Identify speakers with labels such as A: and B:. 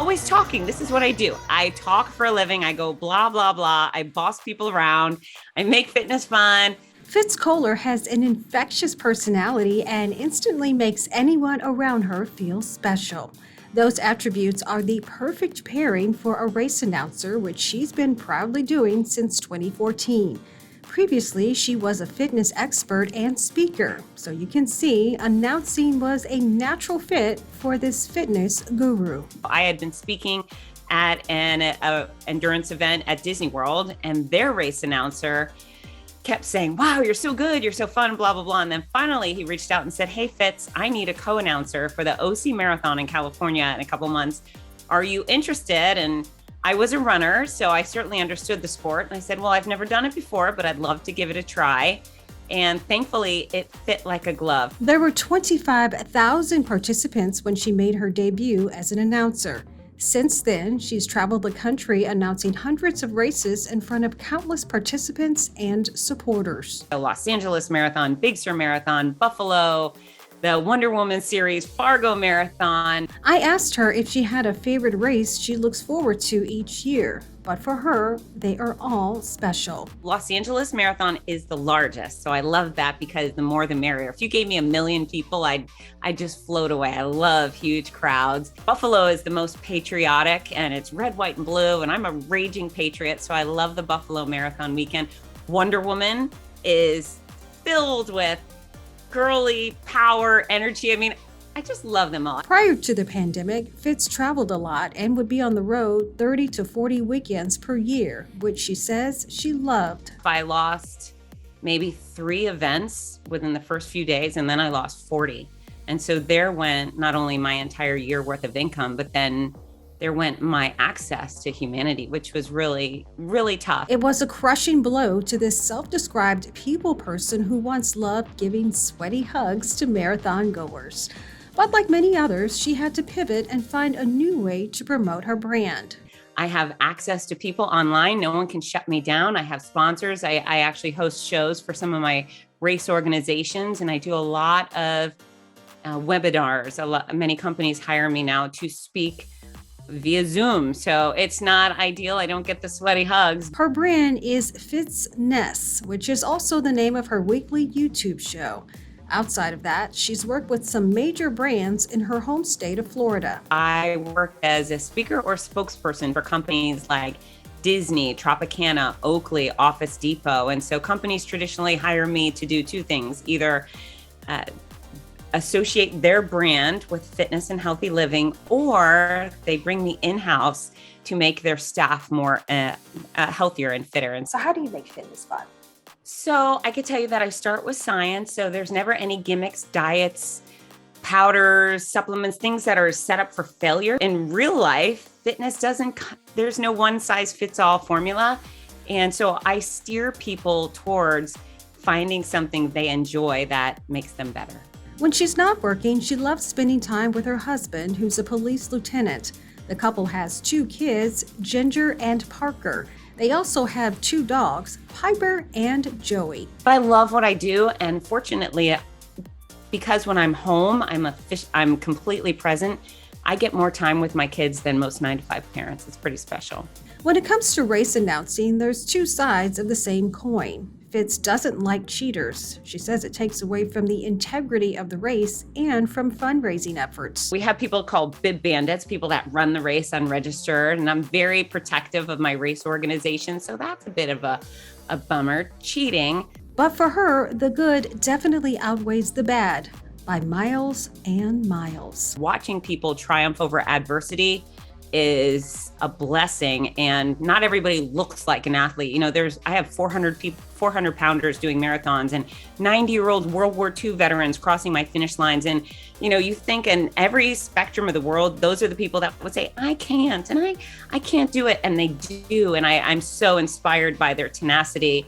A: always talking. This is what I do. I talk for a living. I go blah, blah, blah. I boss people around. I make fitness fun.
B: Fitz Koehler has an infectious personality and instantly makes anyone around her feel special. Those attributes are the perfect pairing for a race announcer, which she's been proudly doing since 2014. Previously, she was a fitness expert and speaker, so you can see announcing was a natural fit for this fitness guru.
A: I had been speaking at an endurance event at Disney World, and their race announcer kept saying, wow, you're so good, you're so fun, blah, blah, blah. And then finally he reached out and said, hey, Fitz, I need a co-announcer for the OC Marathon in California in a couple months. Are you interested? And I was a runner, so I certainly understood the sport. And I said, well, I've never done it before, but I'd love to give it a try. And thankfully, it fit like a glove.
B: There were 25,000 participants when she made her debut as an announcer. Since then, she's traveled the country announcing hundreds of races in front of countless participants and supporters.
A: The Los Angeles Marathon, Big Sur Marathon, Buffalo, the Wonder Woman series, Fargo Marathon.
B: I asked her if she had a favorite race she looks forward to each year, but for her, they are all special.
A: Los Angeles Marathon is the largest, so I love that because the more the merrier. If you gave me 1 million people, I'd just float away. I love huge crowds. Buffalo is the most patriotic, and it's red, white, and blue, and I'm a raging patriot, so I love the Buffalo Marathon weekend. Wonder Woman is filled with girly power, energy. I mean, I just love them all.
B: Prior to the pandemic, Fitz traveled a lot and would be on the road 30 to 40 weekends per year, which she says she loved.
A: I lost maybe 3 events within the first few days, and then I lost 40. And so there went not only my entire year worth of income, but then there went my access to humanity, which was really, really tough.
B: It was a crushing blow to this self-described people person who once loved giving sweaty hugs to marathon goers. But like many others, she had to pivot and find a new way to promote her brand.
A: I have access to people online. No one can shut me down. I have sponsors. I actually host shows for some of my race organizations, and I do a lot of webinars. Many companies hire me now to speak via Zoom. So it's not ideal. I don't get the sweaty hugs.
B: Her brand is Fitzness, which is also the name of her weekly YouTube show. Outside of that, she's worked with some major brands in her home state of Florida.
A: I work as a speaker or spokesperson for companies like Disney, Tropicana, Oakley, Office Depot. And so companies traditionally hire me to do 2 things, either associate their brand with fitness and healthy living, or they bring me in-house to make their staff more healthier and fitter. And
B: So how do you make fitness fun?
A: so I could tell you that I start with science. So there's never any gimmicks, diets, powders, supplements, things that are set up for failure. In real life, fitness there's no one size fits all formula. And so I steer people towards finding something they enjoy that makes them better.
B: When she's not working, she loves spending time with her husband, who's a police lieutenant. The couple has 2 kids, Ginger and Parker. They also have 2 dogs, Piper and Joey.
A: I love what I do, and fortunately, because when I'm home, I'm completely present. I get more time with my kids than most 9-to-5 parents. It's pretty special.
B: When it comes to race announcing, there's 2 sides of the same coin. Fitz doesn't like cheaters. She says it takes away from the integrity of the race and from fundraising efforts.
A: We have people called bib bandits, people that run the race unregistered, and I'm very protective of my race organization, so that's a bit of a bummer. Cheating.
B: But for her, the good definitely outweighs the bad by miles and miles.
A: Watching people triumph over adversity is a blessing, and not everybody looks like an athlete. You know, I have 400 pounders doing marathons and 90-year-old World War II veterans crossing my finish lines. And, you know, you think in every spectrum of the world, those are the people that would say, I can't, and I can't do it. And they do. And I'm so inspired by their tenacity